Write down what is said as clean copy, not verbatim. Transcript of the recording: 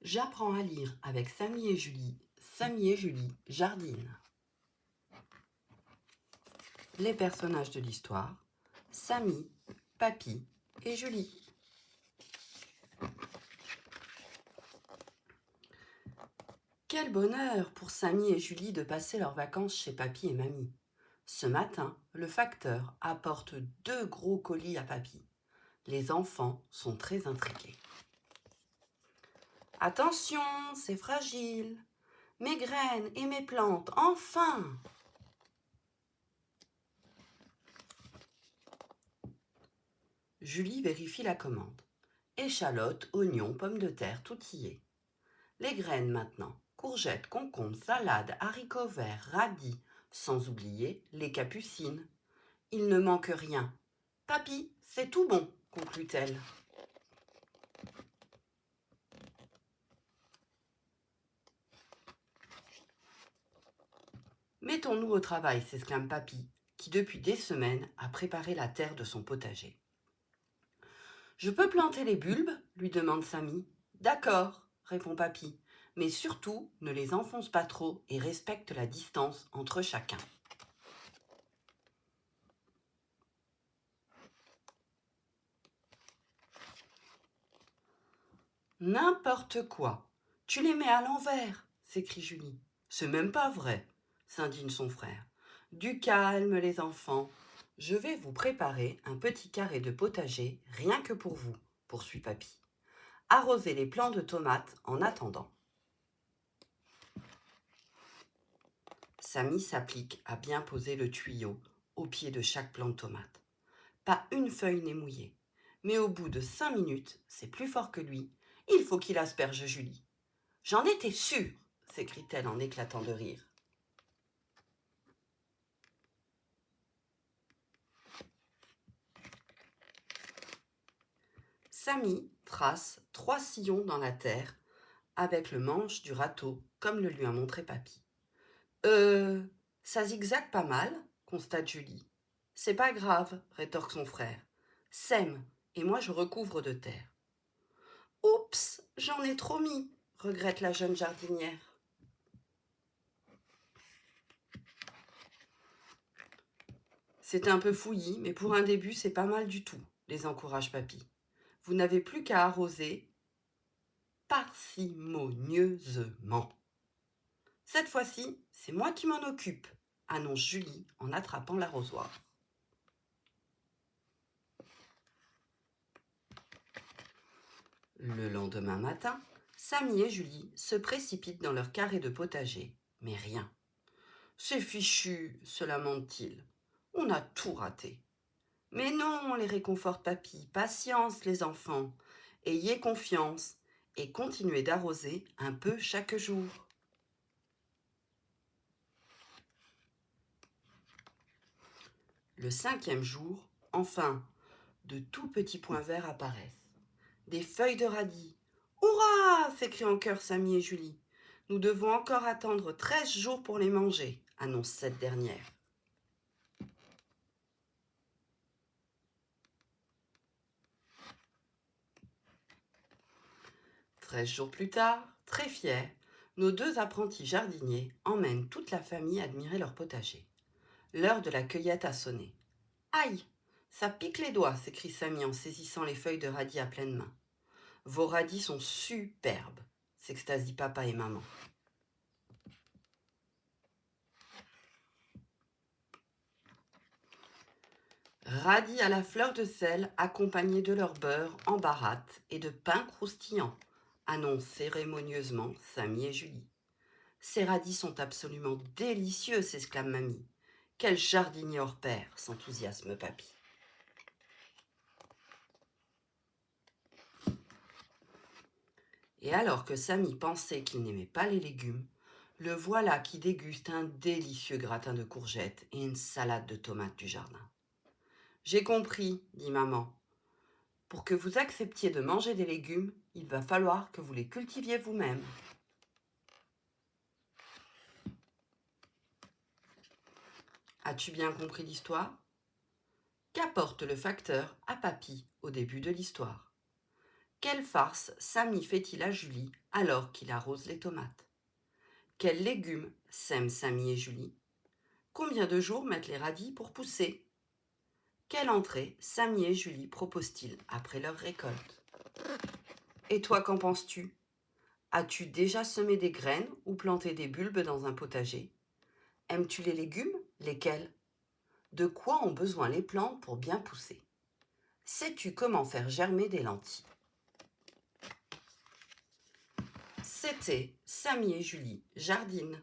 J'apprends à lire avec Samy et Julie. Samy et Julie jardinent. Les personnages de l'histoire, Samy, Papy et Julie. Quel bonheur pour Samy et Julie de passer leurs vacances chez Papy et Mamie. Ce matin, le facteur apporte 2 gros colis à Papy. Les enfants sont très intrigués. Attention, c'est fragile. Mes graines et mes plantes, enfin! Julie vérifie la commande. Échalotes, oignons, pommes de terre, tout y est. Les graines maintenant. Courgettes, concombres, salades, haricots verts, radis, sans oublier les capucines. Il ne manque rien. Papy, c'est tout bon, conclut-elle. Mettons-nous au travail, s'exclame Papy, qui depuis des semaines a préparé la terre de son potager. Je peux planter les bulbes lui demande Samy. D'accord, répond Papy, mais surtout ne les enfonce pas trop et respecte la distance entre chacun. N'importe quoi. Tu les mets à l'envers, s'écrie Julie. C'est même pas vrai, s'indigne son frère. Du calme, les enfants. Je vais vous préparer un petit carré de potager rien que pour vous, poursuit Papy. Arrosez les plants de tomates en attendant. Samy s'applique à bien poser le tuyau au pied de chaque plant de tomate. Pas une feuille n'est mouillée. Mais au bout de 5 minutes, c'est plus fort que lui. Il faut qu'il asperge Julie. J'en étais sûre, s'écrie-t-elle en éclatant de rire. Samy trace 3 sillons dans la terre avec le manche du râteau, comme le lui a montré Papy. Ça zigzague pas mal, constate Julie. C'est pas grave, rétorque son frère. Sème, et moi je recouvre de terre. Oups, j'en ai trop mis, regrette la jeune jardinière. C'est un peu fouillis, mais pour un début, c'est pas mal du tout, les encourage Papy. Vous n'avez plus qu'à arroser parcimonieusement. Cette fois-ci, c'est moi qui m'en occupe, annonce Julie en attrapant l'arrosoir. Le lendemain matin, Samy et Julie se précipitent dans leur carré de potager, mais rien. C'est fichu, se lamentent-ils. On a tout raté. Mais non, les réconforte Papy, patience les enfants, ayez confiance et continuez d'arroser un peu chaque jour. Le 5e jour, enfin, de tout petits points verts apparaissent. Des feuilles de radis. Hurrah s'écrient en chœur Samy et Julie. Nous devons encore attendre 13 jours pour les manger, annonce cette dernière. « 13 jours plus tard, très fiers, nos 2 apprentis jardiniers emmènent toute la famille admirer leur potager. L'heure de la cueillette a sonné. Aïe, ça pique les doigts, s'écrie Samy en saisissant les feuilles de radis à pleine main. Vos radis sont superbes, s'extasient papa et maman. Radis à la fleur de sel accompagnés de leur beurre en baratte et de pain croustillant, annoncent cérémonieusement Samy et Julie. Ces radis sont absolument délicieux, s'exclame Mamie. Quel jardinier hors pair, s'enthousiasme Papy. Et alors que Samy pensait qu'il n'aimait pas les légumes, le voilà qui déguste un délicieux gratin de courgettes et une salade de tomates du jardin. J'ai compris, dit maman. Pour que vous acceptiez de manger des légumes, il va falloir que vous les cultiviez vous-même. As-tu bien compris l'histoire ? Qu'apporte le facteur à Papy au début de l'histoire ? Quelle farce Samy fait-il à Julie alors qu'il arrose les tomates? Quels légumes sèment Samy et Julie? Combien de jours mettent les radis pour pousser? Quelle entrée Samy et Julie proposent-ils après leur récolte? Et toi, qu'en penses-tu? As-tu déjà semé des graines ou planté des bulbes dans un potager? Aimes-tu les légumes? Lesquels? De quoi ont besoin les plantes pour bien pousser? Sais-tu comment faire germer des lentilles? C'était Samy et Julie jardinent.